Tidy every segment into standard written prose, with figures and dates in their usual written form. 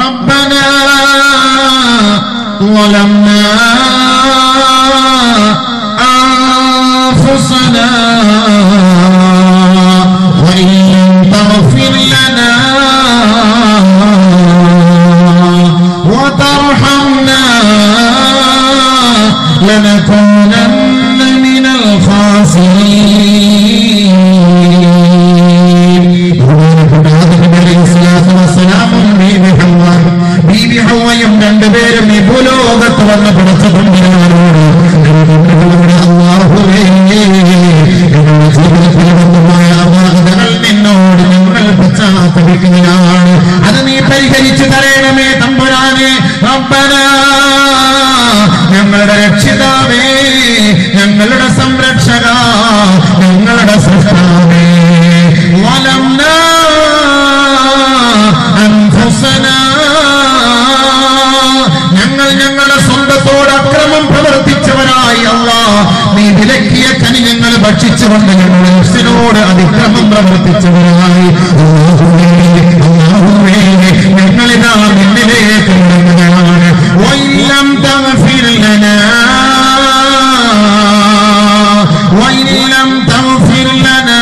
ربنا ظلمنا أنفسنا وإن تغفر لنا وترحمنا لنكونن من الخاسرين. ബീബി ഹവ്വയും രണ്ടുപേരും ഈ ഭൂലോകത്ത് വന്ന് പിടിച്ചുകൊണ്ടിരുന്നവരോട് അല്ലാഹുവേ നിന്നോട് ഞങ്ങൾ പശ്ചാത്തപിക്കുന്നതാണ്, അത് നീ പരിഹരിച്ചു തരണമേ തമ്പുരാനെ. റബ്ബനാ ഞങ്ങളുടെ രക്ഷിതാവേ, ഞങ്ങളുടെ സംരക്ഷക, ഞങ്ങളുടെ സൃഷ്ടാവേ, വലംനാ അൻഫുസനാ ഞങ്ങൾ ഞങ്ങളുടെ സ്വന്തത്തോട് അക്രമം പ്രവർത്തിച്ചവരായി അല്ലാഹ് നീ വിലക്കിയ കനി ഞങ്ങൾ ഭക്ഷിച്ചുകൊണ്ട് ഞങ്ങളുടെ നഫ്സിനോട് അതിക്രമം പ്രവർത്തിച്ചവരായി ഞങ്ങളിതാ നിന്നിലേക്ക് മടങ്ങുകയാണ്. വഇല്ലം തഗ്ഫിർ ലനാ വഇല്ലം തഗ്ഫിർ ലനാ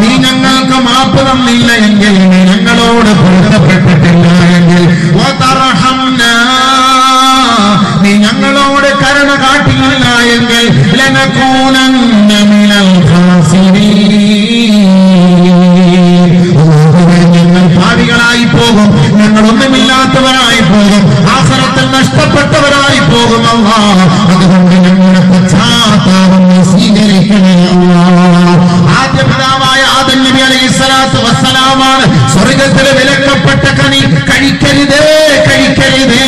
നീ ഞങ്ങൾക്ക് മാപ്പ് തന്നില്ല എങ്കിൽ, നീ ഞങ്ങളോട് പൊരുത്തപ്പെട്ടിട്ടില്ല എങ്കിൽ, വതർഹംനാ നീ ഞങ്ങളോട് കരുണ കാട്ടിയില്ല എങ്കിൽ, ലനകൂനന്ന മിനൽ ഖാസിരീൻ ഞങ്ങൾ പാപികളായി പോകും, ഞങ്ങൾ ഒന്നുമില്ലാത്തവരായി പോകും, ആഖിറത്തിൽ നഷ്ടപ്പെട്ടവരായി പോകും അല്ലാഹ്. അതുകൊണ്ട് ഞങ്ങളുടെ പശ്ചാത്താപം സ്വീകരിക്കണേ അല്ലാഹ്. ആദ്യ പിതാവായ ആദം നബി അലൈഹിസ്സലാത്തു വസ്സലാമാണ് സ്വർഗ്ഗത്തിലെ വിലക്കപ്പെട്ട കനി കഴിക്കരുതേ കഴിക്കരുതേ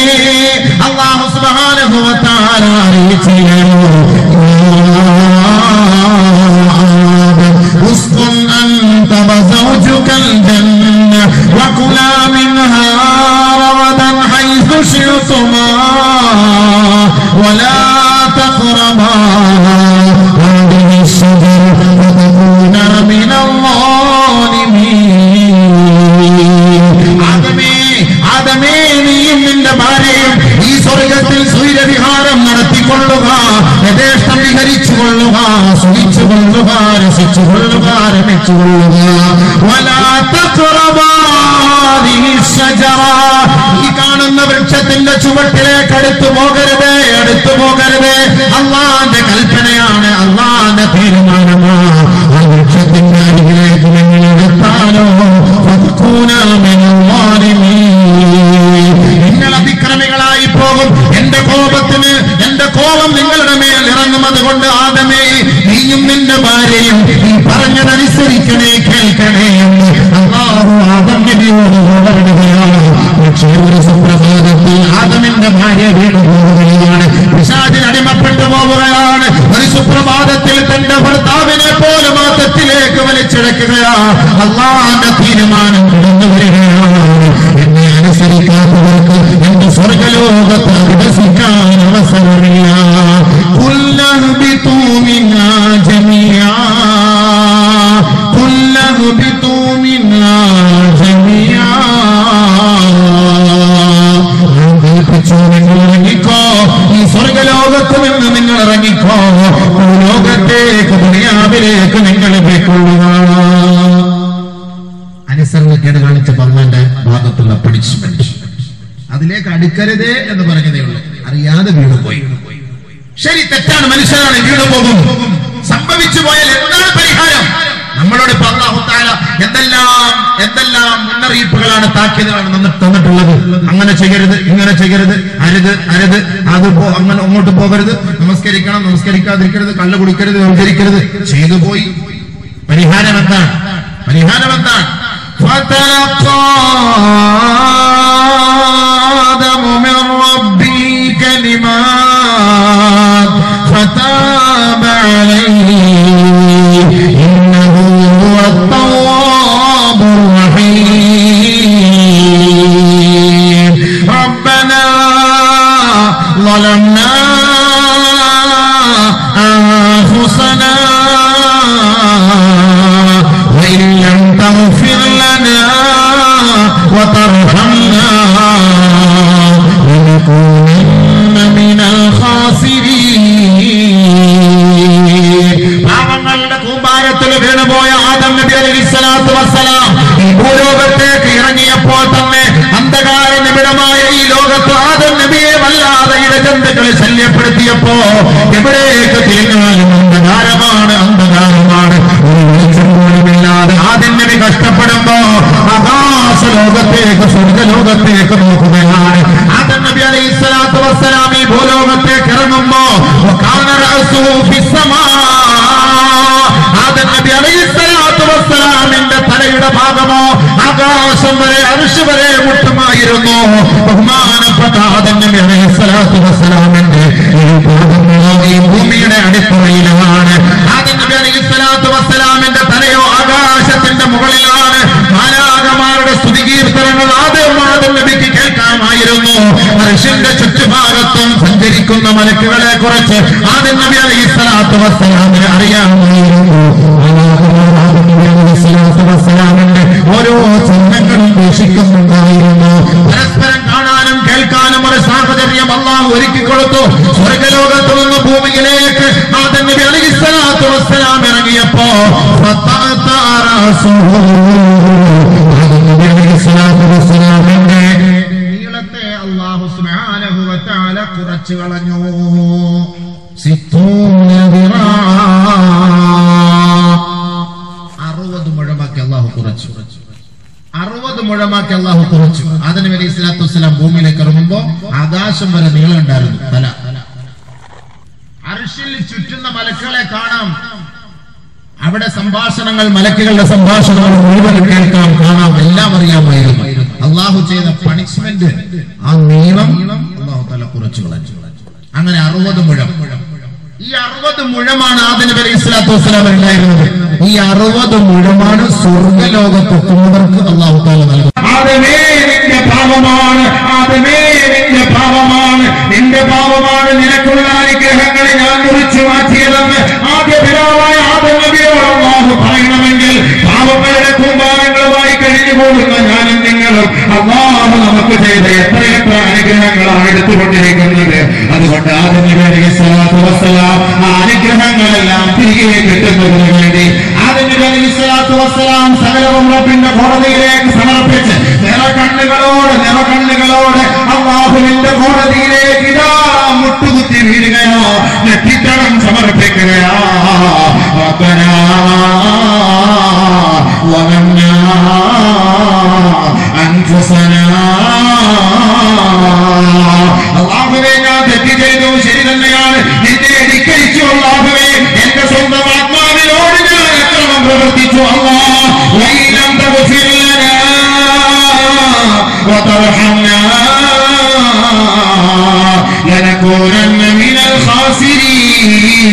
അല്ലാഹു സുബ്ഹാനഹു വ തആല അറിയിച്ചിരുന്നു. ഉസ്കുൻ അൻത വസൗജുകൽ ജന്ന വകുലാ മിൻഹാ റഗദൻ ഹൈസു ശിഅ്തുമാ വലാ തഖറബാ ഹാദിഹി الشجرة فتكونا من الظالمين. ആദമേ നീയും നിന്റെ ഭാര്യയും ഈ സ്വർഗത്തിൽ സൂര്യവിഹാരം നടത്തിക്കൊള്ളുക, യഥേഷ്ടം വിഹരിച്ചുകൊള്ളുക, സുഖിച്ചുകൊള്ളുക, രസിച്ചുകൊള്ളുക, രമിച്ചുകൊള്ളുക. വലാ തഖറബാ ഹാദിഹി الشجرة ഈ കാണുന്ന വൃക്ഷത്തിന്റെ ചുവട്ടിലേക്ക് അടുത്തു പോകരുത്, അടുത്തു പോകരുത്. അല്ലാഹുവിന്റെ കൽപ്പനയാണ്, അല്ലാഹുവിന്റെ തീരുമാനമാണ്. ആ വൃക്ഷത്തിന്റെ അരികിലേക്ക് നിങ്ങൾ എത്താനോ നിങ്ങൾ അതിക്രമികളായി പോകും. എന്റെ കോപം നിങ്ങളുടെ മേൽ ഇറങ്ങും. അതുകൊണ്ട് ആദമേ നീയും നിന്റെ ഭാര്യയും ഈ പറഞ്ഞതനുസരിക്കണേ, കേൾക്കണേ എന്ന് അല്ലാഹു ആദം നബിയോട് പറയുകയാണ്. പക്ഷേ ഒരു സുപ്രഭാതത്തിൽ ആദമിന്റെ ഭാര്യ വീണു പോവുകയാണ്, പിശാചിന് അടിമപ്പെട്ടു പോവുകയാണ്. ഒരു സുപ്രഭാതത്തിൽ തന്റെ ഭർത്താവിനെ പോലും ആ തെറ്റിലേക്ക് വലിച്ചിഴക്കുകയാണ്. അല്ലാഹുവിന്റെ തീരുമാനം കടന്നു വരികയാണ്. എന്നെ അനുസരിക്കാത്തവർക്ക് എന്റെ സ്വർഗ്ഗലോകത്ത് വികസിക്കാൻ അവസരമില്ല. കുല്ലഹ്ബിതു മിന്നാ ജമീആ കുല്ലഹ്ബിതു മിന്നാ ജമീആ നിങ്ങൾ ഇറങ്ങിക്കോ, ഈ സ്വർഗ്ഗലോകത്ത് നിന്ന് നിങ്ങൾ ഇറങ്ങിക്കോ, ലോകത്തേക്ക് ദുനിയാവിലേക്ക് നിങ്ങൾ പോയിക്കൊള്ളുക. അനുസരണക്കേട് കാണിച്ച അല്ലാഹുവിന്റെ ഭാഗത്തുള്ള പണിഷ്മെന്റ് അതിലേക്ക് അടുക്കരുതേ എന്ന് പറഞ്ഞതേ ഉള്ളൂ. അറിയാതെ വീണുപോയി. ശരി, തെറ്റാണ്, മനുഷ്യരാണ്, വീണു പോകും. സംഭവിച്ചു പോയാൽ എന്താണ് പരിഹാരം? നമ്മളോട് ഇപ്പൊ അല്ലാഹു തആല എന്തെല്ലാം മുന്നറിയിപ്പുകളാണ്, താക്കീതുകളാണ് തന്നിട്ടുള്ളത്. അങ്ങനെ ചെയ്യരുത്, ഇങ്ങനെ ചെയ്യരുത്, അരുത് അരുത്, അത് അങ്ങനെ അങ്ങോട്ട് പോകരുത്, നമസ്കരിക്കണം, നമസ്കരിക്കാതിരിക്കരുത്, കള്ളു കുടിക്കരുത്, വ്യഭിചരിക്കരുത്. ചെയ്തു പോയി. പരിഹാരം എന്താണ്? പരിഹാരം എന്താണ്? فتلقى آدم من ربه كلمات فتاب عليه إنه هو التواب الرحيم. ربنا ظلمنا أنفسنا وإن لم تغفر لنا വതർഹംനാ ലനകൂനന്ന മിനൽ ഖാസിരീൻ. പാപങ്ങളുടെ കൂമ്പാരത്തിൽ വീണുപോയ ആദം നബി അലൈഹിസ്സലാത്തു വസ്സലാം ഈ ഭൂലോകത്തേക്ക് ഇറങ്ങിയപ്പോൾ തന്നെ അന്ധകാര നിബിഡമായ ഈ ലോകത്ത് ആദം നബിയെ വല്ലാതെ ഇടജന്തുക്കളെ ശല്യപ്പെടുത്തിയപ്പോ എവിടേക്ക് തിരിഞ്ഞാലും അന്ധകാരമാണ്, അന്ധകാരമാണ്. പോലുമില്ലാതെ ആദം നബി കഷ്ടപ്പെടുമ്പോ ആകാശ ലോകത്തേക്ക് സ്വർഗലോകത്തേക്ക് നോക്കുകയാണ്. ആദം നബി അലൈഹിസ്സലാത്തു വസ്സലാം ഈ ഭൂലോകത്തേക്ക് ഇറങ്ങുമ്പോ ആദം നബി അലൈഹിസ്സലാത്തു വസ്സലാമിന്റെ തലയുടെ ഭാഗമോ ആകാശം വരെ അർശ് വരെ മുട്ടുമായിരുന്നു. ബഹുമാനപ്പെട്ട ആദം നബി അലൈഹിസ്സലാത്തു വസ്സലാമിന്റെ ഈ ഭൂമിയുടെ അടിത്തറയിലാണ്. ആദം നബി അലൈഹിസ്സലാത്തു വസ്സലാമിന്റെ തലയോ ആകാശത്തിന്റെ മുകളിലാണ്. മാലാഖമാരുടെ സ്തുതികീർത്തനങ്ങൾ ആദം നബിക്ക് കേൾക്കാമായിരുന്നു. അർശിന്റെ ചുറ്റുഭാഗത്തും സഞ്ചരിക്കുന്ന മലക്കുകളെ കുറിച്ച് ആദം നബി അലൈഹിസ്സലാത്തു വസ്സലാമിന് അറിയാമായിരുന്നു. വസ്സലാമിന്റെ ഓരോ ചിഹ്നങ്ങളും വീക്ഷിക്കുന്നുണ്ടായിരുന്നു. പരസ്പരം കാണാനും കേൾക്കാനും ഒരു സാഹചര്യം അല്ലാഹു ഒരുക്കി കൊടുത്തു. സ്വർഗലോകത്ത് നിന്ന് ഭൂമിയിലേക്ക് ആദം നബി അലൈഹിസ്സലാത്തു വസ്സലാം ഇറങ്ങിയപ്പോ നീളത്തെ അല്ലാഹു സുബ്ഹാനഹു വ തആല കുറച്ചു കളഞ്ഞു. 60 മുഴമാക്കി അല്ലാഹു കുറച്ചു. 60 മുഴമാക്കി അല്ലാഹു കുറച്ചു. ആദം നബി അലൈഹിസ്സലാത്തു വസ്സലാം ഭൂമിയിലേക്ക് ഇറങ്ങുമ്പോ ആകാശം വരെ നീളം ഉണ്ടായിരുന്നു തല. അർശിൽ ചുറ്റുന്ന മലക്കുകളെ കാണാം. അവിടെ സംഭാഷണങ്ങൾ, മലക്കുകളുടെ സംഭാഷണങ്ങൾ മുഴുവൻ കേൾക്കാം, കാണാം, എല്ലാം അറിയാമായിരുന്നു. അള്ളാഹു ചെയ്ത പണിഷ്മെന്റ് ആ നീളം അള്ളാഹു തല കുറച്ചു കളഞ്ഞു. അങ്ങനെ 60 മുഴം. ഈ 60 മുഴമാണ് ആദം നബി അലൈഹിസ്സലാത്തു വസ്സലാം ഉണ്ടായിരുന്നത്. ഈ 60 മുഴമാണ് സ്വർഗലോകത്തെത്തുന്നവർക്ക് അള്ളാഹു തആല നൽകുന്നത്. ആദമേ നിന്റെ പാപമാണ്, ആദമേ നിന്റെ പാപമാണ്, നിന്റെ പാപമാണ് നിനക്കുള്ള അനുഗ്രഹങ്ങളെ ഞാൻ മുറിച്ചു മാറ്റിയതെന്ന് ആദ്യ പിതാവായ ആദം നബിയോട് അള്ളാഹു പറയണമെങ്കിൽ പാപങ്ങളുടെ കൂമ്പാരങ്ങളുമായി കഴിഞ്ഞു പോകുന്ന ഞാനും നിങ്ങളും അള്ളാഹു നമുക്ക് ചെയ്ത എത്രയെത്ര അനുഗ്രഹങ്ങളാണ് എടുത്തുകൊണ്ടിരിക്കുന്നത്. അതുകൊണ്ട് ആദം നബി അലൈഹിസ്സലാത്തു വസ്സലാം ആ അനുഗ്രഹങ്ങളെല്ലാം തിരികെ കിട്ടുന്നതിന് വേണ്ടി ആദം നബി അലൈഹിസ്സലാത്തു വസ്സലാം സകലവും റബ്ബിന്റെ കോടതിയിലേക്ക് സമർപ്പിച്ച് നിറകണ്ണുകളോട് അല്ലാഹുവിന്റെ കോടതിയിലേക്ക് ഇതാ മുട്ടുകുത്തി വീഴുകയോ, നെറ്റിത്തടം സമർപ്പിക്കുകയോ. അല്ലാഹുവേ ഞാൻ തെറ്റ് ചെയ്തു, ശരി തന്നെയാണ്, നിന്നെ ധിക്കരിച്ചു. അല്ലാഹുവേ എന്റെ സ്വന്തം ആത്മാവിനോട് ഞാൻ അക്രമം പ്രവർത്തിച്ചു. അല്ലാഹ് വൈലം തഗ്ഫിർ ലനാ വതർഹംനാ ലനകൂനന്ന മിനൽ ഖാസിരീൻ.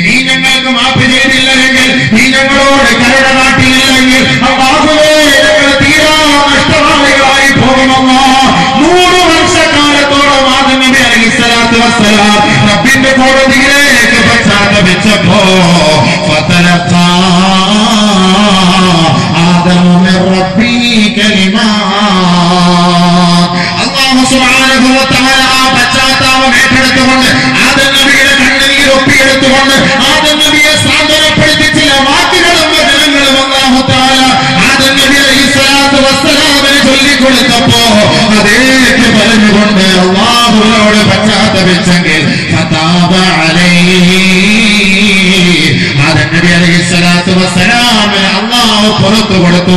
നീ ഞങ്ങൾക്ക് മാപ്പ് ചെയ്തില്ലെങ്കിൽ, നീ ഞങ്ങളോട് കരുണ കാട്ടിയില്ലെങ്കിൽ അല്ലാഹുവേ ഞങ്ങൾ തീരാ നഷ്ടവാളികളായി പോകുമല്ലോ. 100 വർഷക്കാലത്തോളം ആദം നബി അലൈഹിസ്സലാത്തു വസ്സലാം റബ്ബിന്റെ കോടതിയിലേക്ക് പശ്ചാത്തപിച്ചപ്പോ ഫതലഖാ ആദമു മിർ റബ്ബി കലിമാത്. അല്ലാഹു സുബ്ഹാനഹു വ തആല ആ പശ്ചാത്താപം ഏറ്റെടുത്തുകൊണ്ട് ആദം നബിയുടെ കണ്ണുനീർ ഒപ്പിയെടുത്തുകൊണ്ട് ആദം നബിയെ സാന്ത്വനപ്പെടുത്തി ചില വാക്കുകളും വചനങ്ങളും അല്ലാഹു തആല ആദം നബി അലൈഹിസ്സലാത്തു വസ്സലാമിന് ചൊല്ലിക്കൊടുത്തപ്പോ അതേക്ക് പറഞ്ഞുകൊണ്ട് അല്ലാഹുവിനോട് പശ്ചാത്തപിച്ചെങ്കിൽ ഫതാബ അലൈഹി ആദം നബി അലൈഹിസ്സലാത്തു വസ്സലാമിന് അല്ലാഹു പുറത്തു കൊടുത്തു.